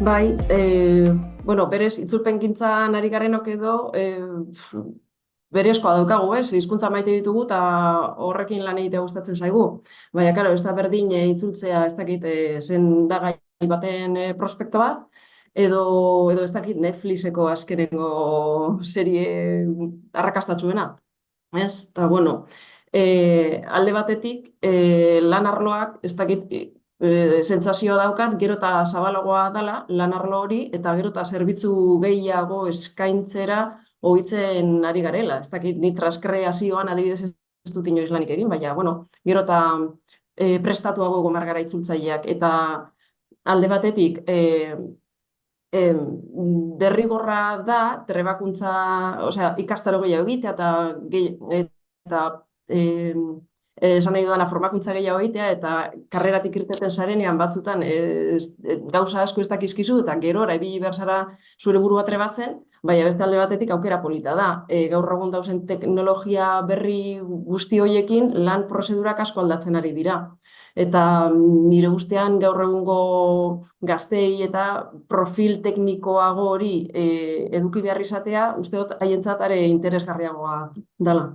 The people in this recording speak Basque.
Bai, bueno, berez, itzulpengintzan ari garenok edo, berezkoa daukagu, ez? Hizkuntza maite ditugu eta horrekin lan egitea gustatzen zaigu. Baina, karo, ez da berdin itzultzea, ez dakit, sendagai baten prospektu bat, edo ez dakit Netflixeko azkenengo serie arrakastatsuena. Ez? Eta, bueno, alde batetik, lan arloak, ez dakit, sentsazioa daukat, gero eta zabalagoa dela lan arlo hori, eta gero eta zerbitzu gehiago eskaintzera ohitzen ari garela. Ez dakit, ni transkreazioan adibidez ez dut inoiz lanik egin, baina, bueno, gero eta prestatuago egon behar gara itzultzaileak, eta alde batetik, em, derrigorra da, trebakuntza, osea, ikastaro gehiago egitea, eta esan nahi dudana formakuntza gehiago egitea, eta karreratik irteten zarenean batzutan gauza asko ez dakizkizu, eta gerora ibili behar zara zure burua trebatzen, baina beste alde batetik aukera polita da. Gaur egun dauzen teknologia berri guzti horiekin lan prozedurak asko aldatzen ari dira. Eta nire ustean gaur egungo gaztei eta profil teknikoago hori eduki behar izatea, uste dut haientzat are interesgarriagoa dela.